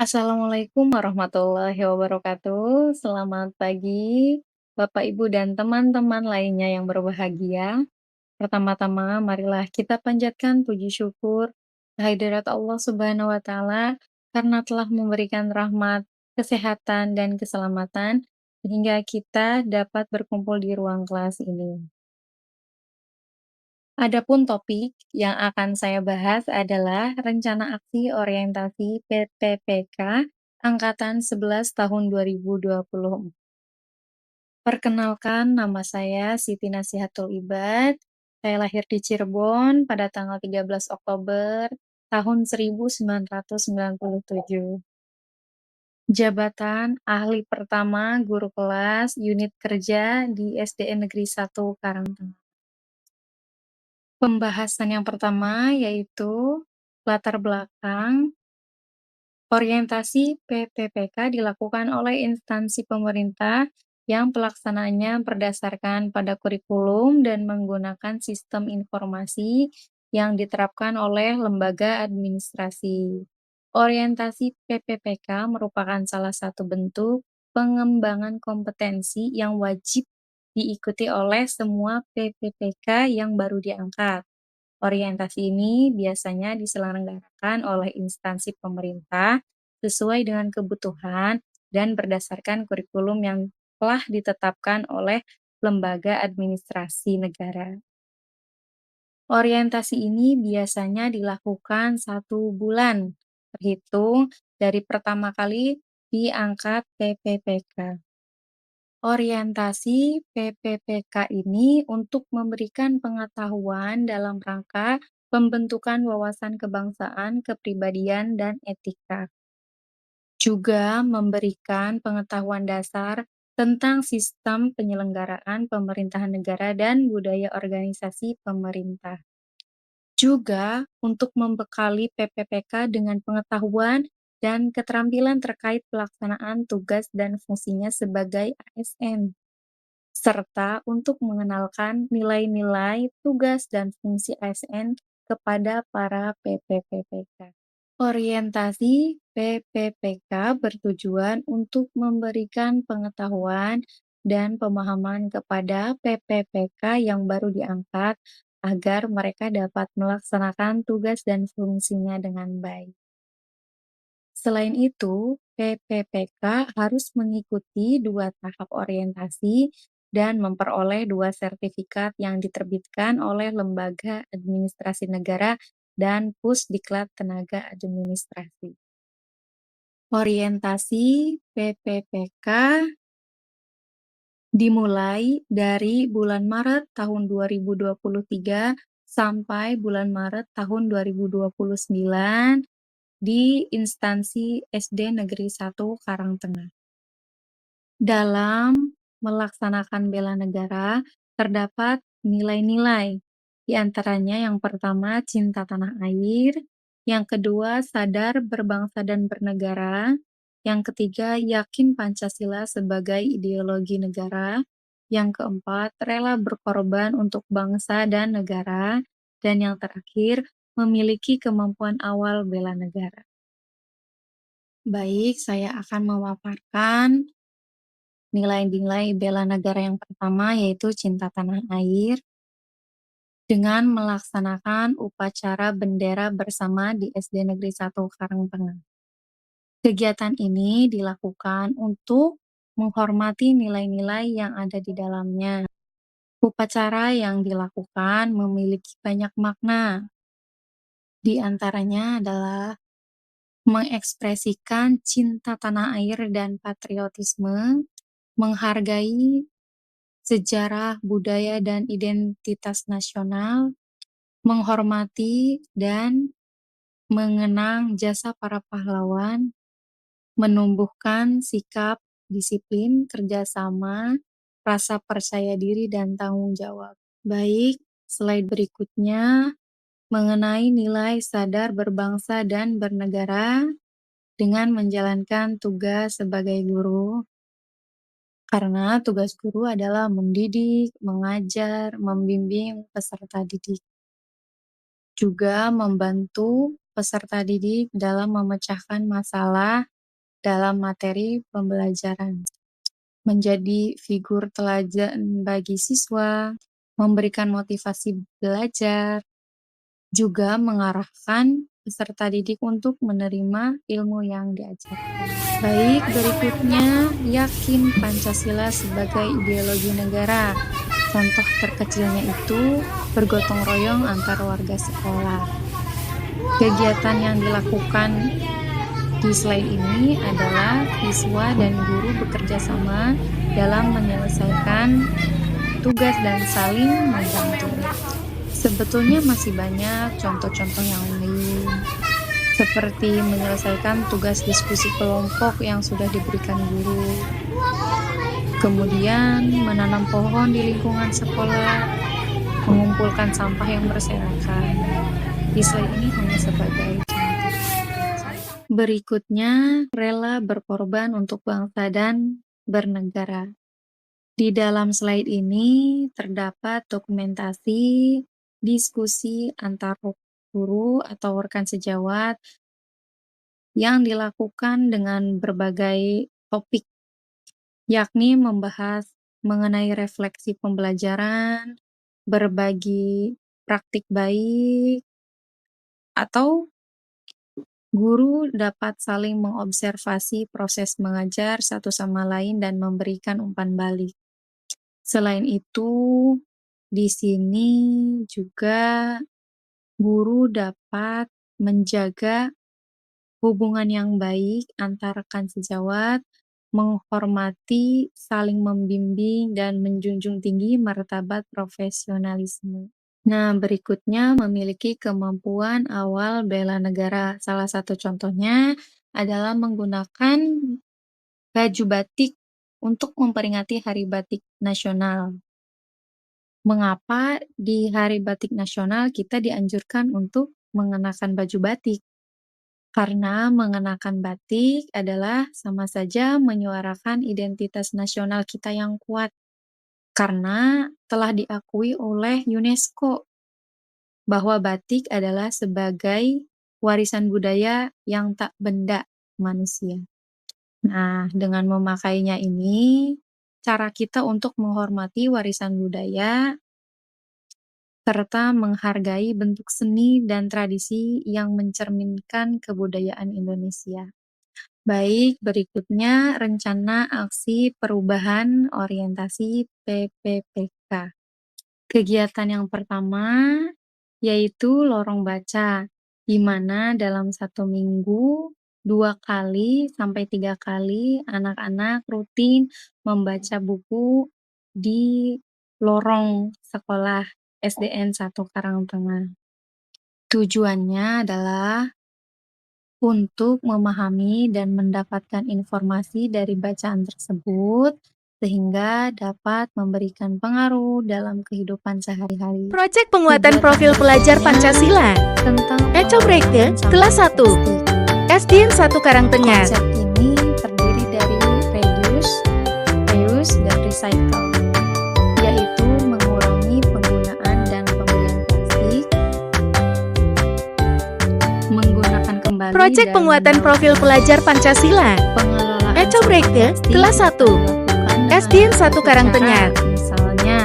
Assalamualaikum warahmatullahi wabarakatuh. Selamat pagi, Bapak, Ibu, dan teman-teman lainnya yang berbahagia. Pertama-tama, marilah kita panjatkan puji syukur kehadirat Allah Subhanahu wa Ta'ala karena telah memberikan rahmat, kesehatan, dan keselamatan sehingga kita dapat berkumpul di ruang kelas ini. Adapun topik yang akan saya bahas adalah rencana aksi orientasi PPPK Angkatan 11 tahun 2020. Perkenalkan, nama saya Siti Nasihatul Ibad. Saya lahir di Cirebon pada tanggal 13 Oktober tahun 1997. Jabatan ahli pertama guru kelas unit kerja di SDN Negeri 1 Karangtengah. Pembahasan yang pertama yaitu latar belakang. Orientasi PPPK dilakukan oleh instansi pemerintah yang pelaksanaannya berdasarkan pada kurikulum dan menggunakan sistem informasi yang diterapkan oleh lembaga administrasi. Orientasi PPPK merupakan salah satu bentuk pengembangan kompetensi yang wajib diikuti oleh semua PPPK yang baru diangkat. Orientasi ini biasanya diselenggarakan oleh instansi pemerintah sesuai dengan kebutuhan dan berdasarkan kurikulum yang telah ditetapkan oleh lembaga administrasi negara. Orientasi ini biasanya dilakukan 1 bulan, terhitung dari pertama kali diangkat PPPK. Orientasi PPPK ini untuk memberikan pengetahuan dalam rangka pembentukan wawasan kebangsaan, kepribadian, dan etika. Juga memberikan pengetahuan dasar tentang sistem penyelenggaraan pemerintahan negara dan budaya organisasi pemerintah. Juga untuk membekali PPPK dengan pengetahuan dan keterampilan terkait pelaksanaan tugas dan fungsinya sebagai ASN, serta untuk mengenalkan nilai-nilai, tugas, dan fungsi ASN kepada para PPPK. Orientasi PPPK bertujuan untuk memberikan pengetahuan dan pemahaman kepada PPPK yang baru diangkat agar mereka dapat melaksanakan tugas dan fungsinya dengan baik. Selain itu, PPPK harus mengikuti 2 tahap orientasi dan memperoleh 2 sertifikat yang diterbitkan oleh Lembaga Administrasi Negara dan Pusdiklat Tenaga Administrasi. Orientasi PPPK dimulai dari bulan Maret tahun 2023 sampai bulan Maret tahun 2029 di instansi SD Negeri 1 Karangtengah. Dalam melaksanakan bela negara, terdapat nilai-nilai, di antaranya yang pertama cinta tanah air, yang kedua sadar berbangsa dan bernegara, yang ketiga yakin Pancasila sebagai ideologi negara, yang keempat rela berkorban untuk bangsa dan negara, dan yang terakhir memiliki kemampuan awal bela negara. Baik, saya akan memaparkan nilai-nilai bela negara yang pertama yaitu cinta tanah air dengan melaksanakan upacara bendera bersama di SD Negeri 1 Karangtengah. Kegiatan ini dilakukan untuk menghormati nilai-nilai yang ada di dalamnya. Upacara yang dilakukan memiliki banyak makna. Di antaranya adalah mengekspresikan cinta tanah air dan patriotisme, menghargai sejarah, budaya, dan identitas nasional, menghormati dan mengenang jasa para pahlawan, menumbuhkan sikap disiplin, kerjasama, rasa percaya diri, dan tanggung jawab. Baik, slide berikutnya mengenai nilai sadar berbangsa dan bernegara dengan menjalankan tugas sebagai guru. Karena tugas guru adalah mendidik, mengajar, membimbing peserta didik. Juga membantu peserta didik dalam memecahkan masalah dalam materi pembelajaran, menjadi figur teladan bagi siswa, memberikan motivasi belajar, juga mengarahkan peserta didik untuk menerima ilmu yang diajarkan. Baik, berikutnya yakin Pancasila sebagai ideologi negara. Contoh terkecilnya itu bergotong royong antar warga sekolah. Kegiatan yang dilakukan di slide ini adalah siswa dan guru bekerja sama dalam menyelesaikan tugas dan saling membantu. Sebetulnya masih banyak contoh-contoh yang lain, seperti menyelesaikan tugas diskusi kelompok yang sudah diberikan guru, kemudian menanam pohon di lingkungan sekolah, mengumpulkan sampah yang berserakan. Di slide ini hanya sebagai contoh. Berikutnya, rela berkorban untuk bangsa dan bernegara. Di dalam slide ini terdapat dokumentasi diskusi antar guru atau rekan sejawat yang dilakukan dengan berbagai topik, yakni membahas mengenai refleksi pembelajaran, berbagi praktik baik, atau guru dapat saling mengobservasi proses mengajar satu sama lain dan memberikan umpan balik. Selain itu, di sini juga guru dapat menjaga hubungan yang baik antar rekan sejawat, menghormati, saling membimbing, dan menjunjung tinggi martabat profesionalisme. Nah, berikutnya memiliki kemampuan awal bela negara. Salah satu contohnya adalah menggunakan baju batik untuk memperingati Hari Batik Nasional. Mengapa di Hari Batik Nasional kita dianjurkan untuk mengenakan baju batik? Karena mengenakan batik adalah sama saja menyuarakan identitas nasional kita yang kuat. Karena telah diakui oleh UNESCO bahwa batik adalah sebagai warisan budaya yang tak benda manusia. Nah, dengan memakainya ini, cara kita untuk menghormati warisan budaya serta menghargai bentuk seni dan tradisi yang mencerminkan kebudayaan Indonesia. Baik, berikutnya rencana aksi perubahan orientasi PPPK. Kegiatan yang pertama yaitu lorong baca, di mana dalam 1 minggu 2 kali sampai 3 kali anak-anak rutin membaca buku di lorong sekolah SDN 1 Karangtengah. Tujuannya adalah untuk memahami dan mendapatkan informasi dari bacaan tersebut, sehingga dapat memberikan pengaruh dalam kehidupan sehari-hari. Proyek penguatan profil pelajar Pancasila Tentang Eco Breaknya, kelas 1 SDN 1 Karangtengah. Konsep ini terdiri dari reuse, dan recycle, yaitu mengurangi penggunaan dan pembelian plastik, menggunakan kembali Proyek dan penguatan profil pelajar Pancasila pengelolaan Eco sampah Breaknya, plastik kelas 1 dilakukan dengan SDN 1 berbagai Karangtengah. cara, misalnya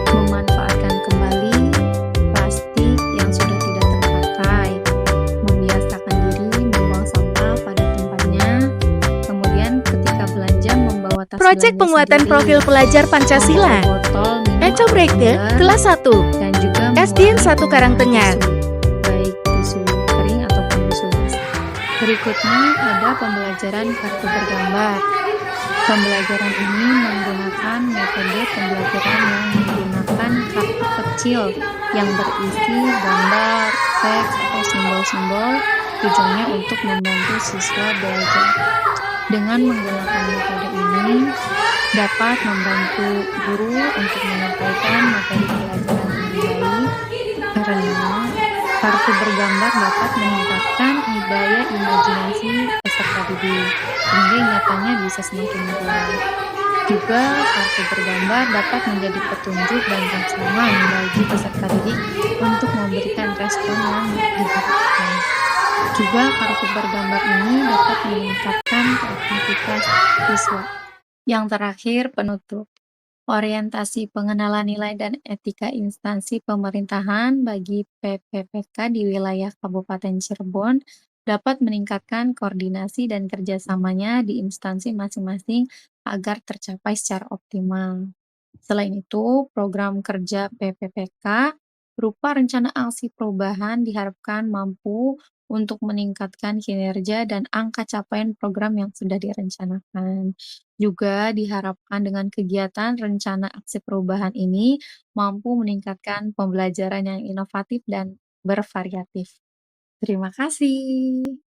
memanfaatkan kembali plastik yang sudah tidak terpakai, membiasakan diri membuang sampah pada tempatnya, kemudian ketika belanja membawa tas Proyek belanja penguatan sendiri, profil pelajar Pancasila membawa botol minum Eco atau Breaknya, tumbler, kelas 1 dan juga SDN 1 mengurangi Karangtengah. penggunaan tisu, baik tisu kering ataupun tisu basah. Berikutnya ada pembelajaran kartu bergambar. Pembelajaran ini menggunakan metode pembelajaran yang menggunakan kartu kecil yang berisi gambar, teks, atau simbol-simbol, tujuannya untuk membantu siswa belajar. Dengan menggunakan metode ini, dapat membantu guru untuk menyampaikan materi pelajaran dengan baik, karena kartu bergambar dapat meningkatkan daya imajinasi peserta didik, sehingga ingatannya bisa semakin kuat. Juga kartu bergambar dapat menjadi petunjuk dan rangsangan bagi peserta didik untuk memberikan respon yang diharapkan. Juga kartu bergambar ini dapat meningkatkan kreativitas siswa. Yang terakhir, penutup. Orientasi pengenalan nilai dan etika instansi pemerintahan bagi PPPK di wilayah Kabupaten Cirebon dapat meningkatkan koordinasi dan kerjasamanya di instansi masing-masing agar tercapai secara optimal. Selain itu, program kerja PPPK berupa rencana aksi perubahan diharapkan mampu untuk meningkatkan kinerja dan angka capaian program yang sudah direncanakan. Juga diharapkan dengan kegiatan rencana aksi perubahan ini mampu meningkatkan pembelajaran yang inovatif dan bervariatif. Terima kasih.